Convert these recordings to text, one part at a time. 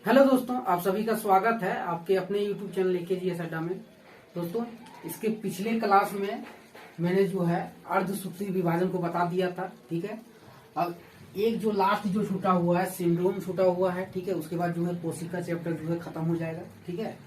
Hello दोस्तों, आप सभी का स्वागत है आपके अपने YouTube चैनल AKGS अड्डा में। दोस्तों, इसके पिछले क्लास में मैंने जो है अर्धसूत्री विभाजन को बता दिया था। ठीक है, अब एक जो लास्ट जो छूटा हुआ है सिंड्रोम छूटा हुआ है। ठीक है, उसके बाद जो है कोशिका चैप्टर जो है खत्म हो जाएगा। ठीक है,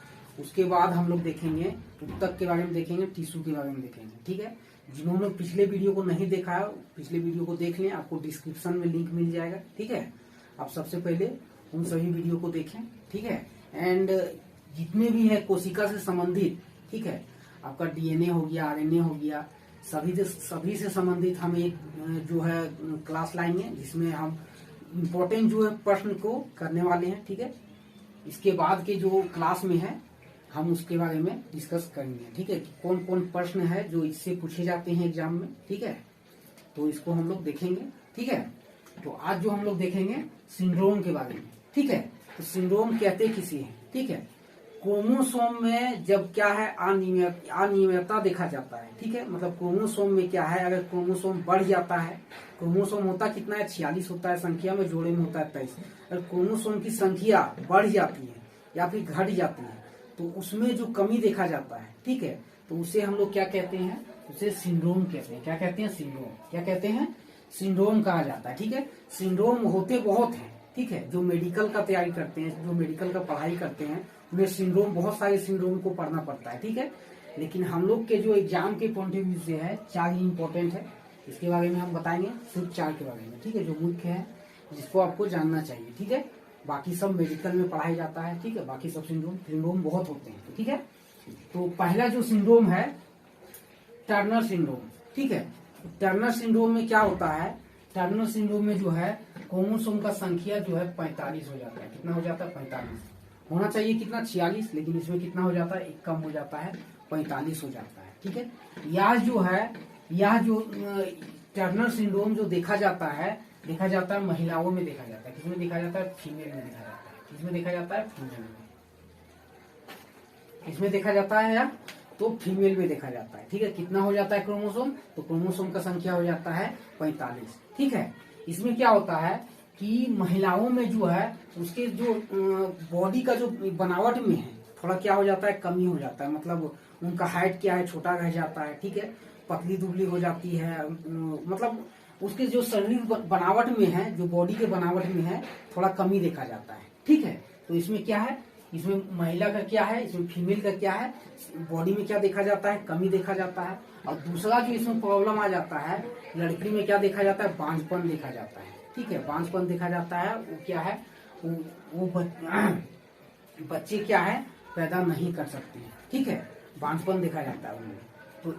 उसके बाद हम लोग देखेंगे ऊतक के बारे में, देखेंगे टिश्यू के बारे में देखेंगे। ठीक है, जिन्होंने पिछले वीडियो को नहीं देखा है पिछले वीडियो को देख लें, आपको डिस्क्रिप्शन में लिंक मिल जाएगा। ठीक है, आप सबसे पहले उन सभी वीडियो को देखें। ठीक है, एंड जितने भी है कोशिका से संबंधित, ठीक है, आपका डीएनए हो गया, आरएनए हो गया, सभी से संबंधित हम एक जो है क्लास लाएंगे जिसमें हम इम्पोर्टेंट जो है प्रश्न को करने वाले हैं। ठीक है, इसके बाद के जो क्लास में है हम उसके बारे में डिस्कस करेंगे। ठीक है, कि कौन कौन प्रश्न है जो इससे पूछे जाते हैं एग्जाम में। ठीक है, तो इसको हम लोग देखेंगे। ठीक है, तो आज जो हम लोग देखेंगे सिंड्रोम के बारे में। ठीक है, तो सिंड्रोम कहते किसी है। ठीक है, क्रोमोसोम में जब क्या है अनियमितता देखा जाता है। ठीक है, मतलब क्रोमोसोम में क्या है, अगर क्रोमोसोम बढ़ जाता है, क्रोमोसोम होता कितना है 46 होता है संख्या में, जोड़े में होता है 23। अगर क्रोमोसोम की संख्या बढ़ जाती है या फिर घट जाती है तो उसमें जो कमी देखा जाता है, ठीक है, तो उसे हम लोग क्या कहते हैं, उसे सिंड्रोम कहते हैं। क्या कहते हैं? सिंड्रोम। क्या कहते हैं? सिंड्रोम कहा जाता है। ठीक है, सिंड्रोम होते बहुत हैं। ठीक है, जो मेडिकल का तैयारी करते हैं, जो मेडिकल का पढ़ाई करते हैं, उन्हें सिंड्रोम, बहुत सारे सिंड्रोम को पढ़ना पड़ता है। ठीक है, लेकिन हम लोग के जो एग्जाम के पॉइंट ऑफ व्यू से है 4 ही इंपॉर्टेंट है। इसके बारे में हम बताएंगे, सिर्फ 4 के बारे में। ठीक है, जो मुख्य है जिसको आपको जानना चाहिए। ठीक है, बाकी सब मेडिकल में पढ़ाया जाता है। ठीक है, बाकी सब सिंड्रोम बहुत होते हैं। ठीक है, तो पहला जो सिंड्रोम है टर्नर सिंड्रोम। ठीक है, टर्नर सिंड्रोम में क्या होता है, टर्नर सिंड्रोम में जो है क्रोमोसोम का संख्या जो है 45 हो जाता है। कितना हो जाता है? 45 होना चाहिए, कितना 46, लेकिन इसमें कितना हो जाता है, एक कम हो जाता है, 45 हो जाता है। ठीक है, यह जो टर्नर सिंड्रोम जो देखा जाता है महिलाओं में देखा जाता है। किसमें देखा जाता है? फीमेल में देखा जाता है। किसमें देखा जाता है? फीमेल में। किसमें देखा जाता है यार? तो फीमेल में देखा जाता है। ठीक है, कितना हो जाता है क्रोमोसोम? तो क्रोमोसोम का संख्या हो जाता है 45। ठीक है, इसमें क्या होता है कि महिलाओं में जो है उसके जो बॉडी का जो बनावट में है थोड़ा क्या हो जाता है, कमी हो जाता है। मतलब उनका हाइट क्या है, छोटा रह जाता है। ठीक है, पतली दुबली हो जाती है। मतलब उसके जो शरीर बनावट में है, जो बॉडी के बनावट में है, थोड़ा कमी देखा जाता है। ठीक है, तो इसमें क्या है, इसमें महिला का क्या है, इसमें फीमेल का क्या है, बॉडी में क्या देखा जाता है, कमी देखा जाता है। और दूसरा जो इसमें प्रॉब्लम आ जाता है, लड़की में क्या देखा जाता है, बांझपन देखा जाता है। ठीक है, बांझपन देखा जाता है। वो क्या है, वो बच्चे क्या है, पैदा नहीं कर सकते हैं। ठीक है, बांझपन देखा जाता है उनमें। तो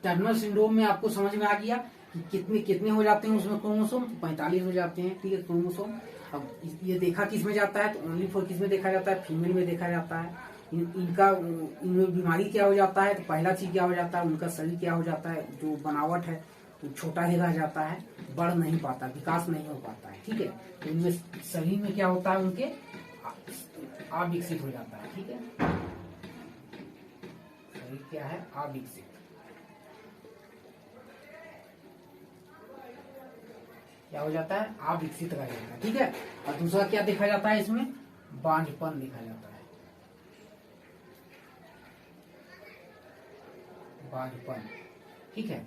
टर्नर सिंड्रोम में आपको समझ में आ गया कि कितने कितने हो जाते हैं उसमें क्रोमोसोम, 45 हो जाते हैं। ठीक है, क्रोमोसोम। अब ये देखा किस में जाता है, तो ओनली फॉर किस में देखा जाता है, फीमेल में देखा जाता है। इनमें बीमारी क्या हो जाता है, तो पहला चीज क्या हो जाता है, उनका शरीर क्या हो जाता है, जो बनावट है तो छोटा ही रह जाता है, बढ़ नहीं पाता, विकास नहीं हो पाता है। ठीक है, तो इनमें शरीर में क्या होता है, उनके अविकसित हो जाता है। ठीक है, शरीर क्या है, अविकसित। क्या हो जाता है, अविकसित रह जाता है। ठीक है, और दूसरा क्या देखा जाता है, इसमें बांझपन देखा जाता है, बांझपन। ठीक है,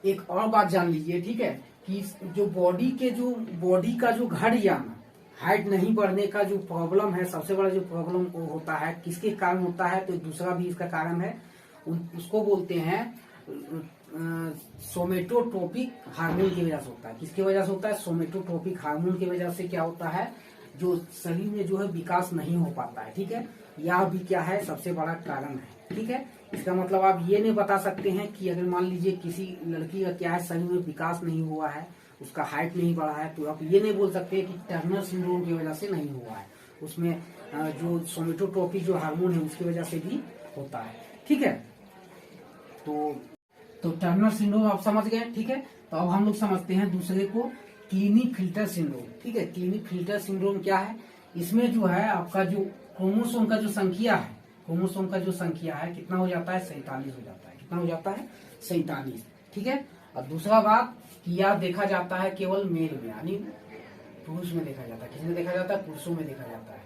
एक और बात जान लीजिए। ठीक है, कि जो बॉडी का जो घट जाना, हाइट नहीं बढ़ने का जो प्रॉब्लम है, सबसे बड़ा जो प्रॉब्लम होता है, किसके कारण होता है, तो दूसरा भी इसका कारण है, उसको बोलते हैं सोमेटोट्रोपिक हार्मोन की वजह से होता है। किसकी वजह से होता है? सोमेटोट्रोपिक हार्मोन की वजह से क्या होता है, जो शरीर में जो है विकास नहीं हो पाता है। ठीक है, यह भी क्या है, सबसे बड़ा कारण है। ठीक है, इसका मतलब आप ये नहीं बता सकते हैं कि अगर मान लीजिए किसी लड़की का क्या है, शरीर में विकास नहीं हुआ है, उसका हाइट नहीं बढ़ा है, तो आप ये नहीं बोल सकते कि टर्नर सिंड्रोम की वजह से नहीं हुआ है। उसमें जो सोमेटोट्रोपिक जो हार्मोन है उसकी वजह से भी होता है। ठीक है, तो टर्नर सिंड्रोम आप समझ गए। ठीक है, तो अब हम लोग समझते हैं दूसरे को, क्लीनी-फिल्टर सिंड्रोम। ठीक है, क्लीनी-फिल्टर सिंड्रोम क्या है, इसमें जो है आपका जो क्रोमोसोम का जो संख्या है, क्रोमोसोम का जो संख्या है कितना हो जाता है, 47 हो जाता है। कितना हो जाता है? 47। ठीक है, और दूसरा बात कि यह देखा जाता है केवल मेल में, यानी पुरुष में देखा जाता है। किसमें देखा जाता है? पुरुषों में देखा जाता है।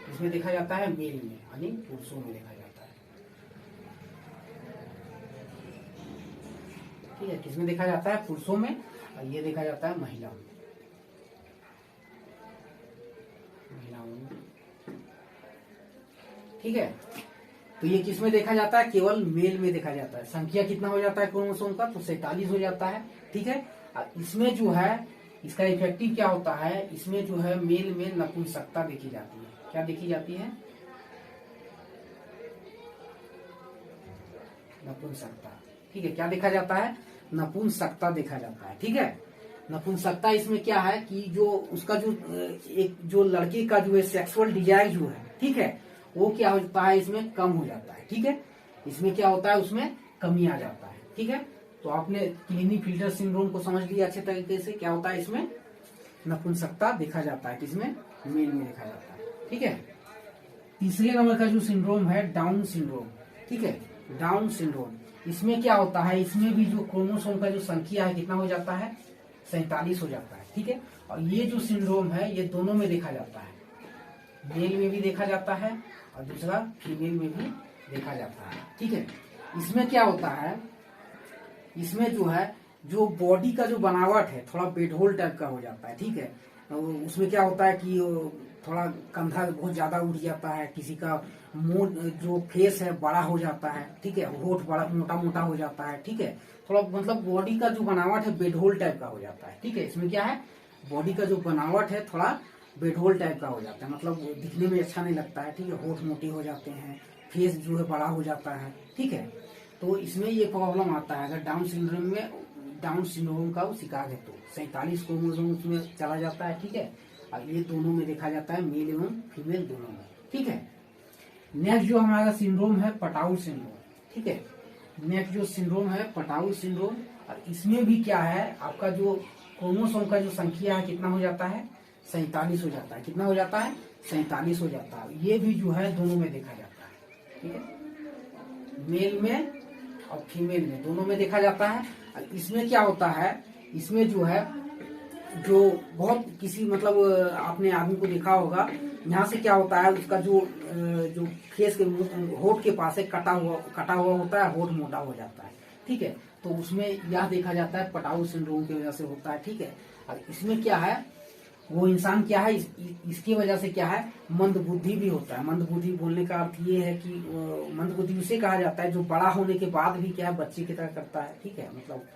किसमें देखा जाता है? मेल में, यानी पुरुषों में देखा जाता है। ठीक है, किसमें देखा जाता है? पुरुषों में। और ये देखा जाता है महिलाओं में। ठीक है, तो ये किसमें देखा जाता है? केवल मेल में देखा जाता है। संख्या कितना हो जाता है क्रोमोसोम का? तो 47 हो जाता है। ठीक है, इसमें जो है इसका इफेक्टिव क्या होता है? इसमें जो है मेल में नपुंसकता देखी जाती है। क्या देखी जाती है? नपुंसकता। ठीक है, क्या देखा जाता है? नपुंसकता देखा जाता है। ठीक है, नपुंसकता इसमें क्या है कि जो उसका जो एक जो लड़के का जो है सेक्सुअल डिजायर जो है, ठीक है, वो क्या होता है? इसमें कम हो जाता है। ठीक है, इसमें क्या होता है? उसमें कमी आ जाता है। ठीक है, तो आपने क्लिनीफिल्टर सिंड्रोम को समझ लिया अच्छे तरीके से। क्या होता है? इसमें नपुंसकता देखा जाता है। किसमें? मेल में देखा जाता है। ठीक है, तीसरे नंबर का जो सिंड्रोम है डाउन सिंड्रोम। ठीक है, डाउन सिंड्रोम, इसमें क्या होता है? इसमें भी जो क्रोमोसोम का जो संख्या है कितना हो जाता है? 47 हो जाता है। ठीक है, और ये जो सिंड्रोम है ये दोनों में देखा जाता है। मेल में भी देखा जाता है और दूसरा फीमेल में भी देखा जाता है। ठीक है, इसमें क्या होता है? इसमें जो है जो बॉडी का जो बनावट है थोड़ा बेडहोल टाइप का हो जाता है। ठीक है, उसमें क्या होता है कि थोड़ा कंधा बहुत ज्यादा उठ जाता है, किसी का मुंह जो फेस है बड़ा हो जाता है। ठीक है, होठ बड़ा मोटा मोटा हो जाता है। ठीक है, थोड़ा मतलब बॉडी का जो बनावट है बेडहोल टाइप का हो जाता है। ठीक है, इसमें क्या है? बॉडी का जो बनावट है थोड़ा बेडहोल टाइप का हो जाता है, मतलब दिखने में अच्छा नहीं लगता है। ठीक है, होठ मोटे हो जाते हैं, फेस जो है बड़ा हो जाता है। ठीक है, तो इसमें ये प्रॉब्लम आता है अगर डाउन सिंड्रोम में, डाउन सिंड्रोम का वो शिकार है तो 47 क्रोमोसोम उसमें चला जाता है। ठीक है, और ये दोनों में देखा जाता है, मेल एवं फीमेल दोनों में। ठीक है, नेक्स्ट जो हमारा सिंड्रोम है पटाऊ सिंड्रोम। ठीक है, नेक्स्ट जो सिंड्रोम है पटाऊ सिंड्रोम, और इसमें भी क्या है? आपका जो क्रोमोसोम का जो संख्या है कितना हो जाता है? 47 हो जाता है। कितना हो जाता है? 47 हो जाता है। ये भी जो है दोनों में देखा जाता है। ठीक है, मेल में और फीमेल में दोनों में देखा जाता है। और इसमें क्या होता है? इसमें जो है जो बहुत किसी मतलब आपने आदमी को देखा होगा, यहाँ से क्या होता है? उसका जो जो फेस के होठ के पास है कटा हुआ होता है, होठ मोटा हो जाता है। ठीक है, तो उसमें यह देखा जाता है पटाऊ सिंड्रोम की वजह से होता है। ठीक है, और इसमें क्या है? वो इंसान क्या है? इसकी वजह से क्या है? मंदबुद्धि भी होता है। मंदबुद्धि बोलने का अर्थ ये है कि मंदबुद्धि उसे कहा जाता है जो बड़ा होने के बाद भी क्या है? बच्चे की तरह करता है। ठीक है, मतलब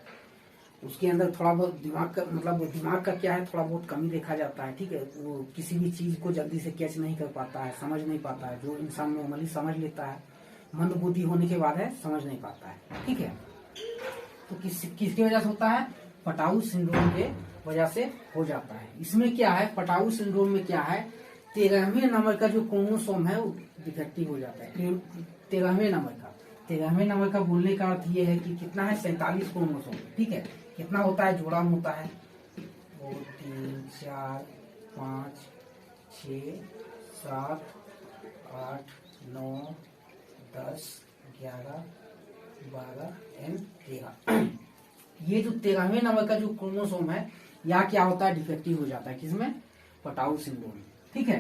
उसके अंदर थोड़ा बहुत दिमाग का क्या है? थोड़ा बहुत कमी देखा जाता है। ठीक है, वो किसी भी चीज को जल्दी से कैच नहीं कर पाता है, समझ नहीं पाता है। जो इंसान नॉर्मली समझ लेता है, मंदबुद्धि होने के बाद है समझ नहीं पाता है। ठीक है, तो किसकी वजह से होता है? पटाऊ सिंड्रोम के वजह से हो जाता है। इसमें क्या है? पटाऊ सिंड्रोम में क्या है? 13वें नंबर का जो क्रोमोसोम है वो डिफेक्टिव हो जाता है। 13वें नंबर का बोलने का अर्थ ये है कि कितना है? 47 क्रोमोसोम। ठीक है, कितना होता है? जोड़ा में होता है 2 3 4 5 6 7 8 9 10 11 12 एंड 13। ये जो 13वें नंबर का जो क्रोमोसोम है यहाँ क्या होता है? डिफेक्टिव हो जाता है। किसमें? Patau syndrome. ठीक है,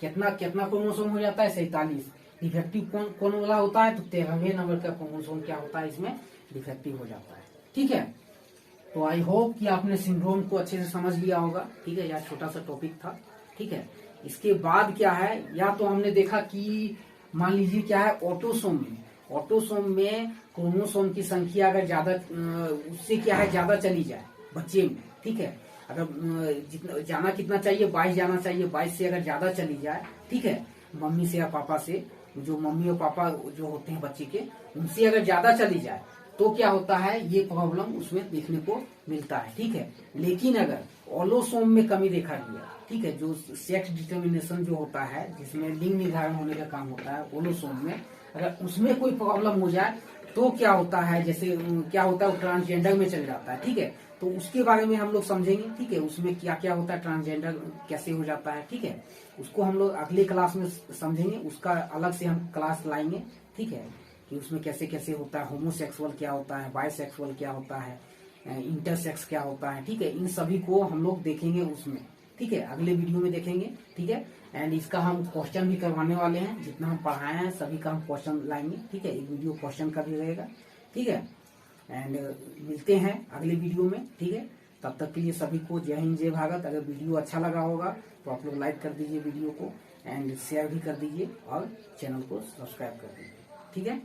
कितना क्रोमोसोम हो जाता है? 47। डिफेक्टिव कौन वाला होता है? तो 13वें नंबर का क्रोमोसोम क्या होता है? इसमें डिफेक्टिव हो जाता है। ठीक है, तो आई होप कि आपने सिंड्रोम को अच्छे से समझ लिया होगा। ठीक है, यह छोटा सा टॉपिक था। ठीक है, इसके बाद क्या है? या तो हमने देखा कि मान लीजिए क्या है? ऑटोसोम में क्रोमोसोम की संख्या अगर ज्यादा उससे क्या है? ज्यादा चली जाए बच्चे में। ठीक है, अगर जितना जाना कितना चाहिए? 22 जाना चाहिए। 22 से अगर ज्यादा चली जाए, ठीक है, मम्मी से या पापा से, जो मम्मी और पापा जो होते हैं बच्चे के, उनसे अगर ज्यादा चली जाए तो क्या होता है? ये प्रॉब्लम उसमें देखने को मिलता है। ठीक है, लेकिन अगर ऑलोसोम में कमी देखा गया, ठीक है, जो सेक्स डिटर्मिनेशन जो होता है, जिसमें लिंग निर्धारण होने का काम होता है, ऑलोसोम में अगर उसमें कोई प्रॉब्लम हो जाए तो क्या होता है? जैसे क्या होता है? वो ट्रांसजेंडर में चल जाता है। ठीक है, तो उसके बारे में हम लोग समझेंगे। ठीक है, उसमें क्या क्या होता है? ट्रांसजेंडर कैसे हो जाता है? ठीक है, उसको हम लोग अगले क्लास में समझेंगे। उसका अलग से हम क्लास लाएंगे। ठीक है, कि उसमें कैसे कैसे होता है? होमोसेक्सुअल क्या होता है? बायसेक्सुअल क्या होता है? इंटरसेक्स क्या होता है, ठीक है, इन सभी को हम लोग देखेंगे उसमें, ठीक है, अगले वीडियो में देखेंगे, ठीक है। एंड इसका हम क्वेश्चन भी करवाने वाले हैं, जितना हम पढ़ाए हैं सभी का हम क्वेश्चन लाएंगे, ठीक है, एक वीडियो क्वेश्चन का भी रहेगा, ठीक है। एंड मिलते हैं अगले वीडियो में, ठीक है। तब तक के लिए सभी को जय हिंद जय भारत। अगर वीडियो अच्छा लगा होगा तो आप लोग लाइक कर दीजिए वीडियो को, एंड शेयर भी कर दीजिए और चैनल को सब्सक्राइब कर दीजिए, ठीक है।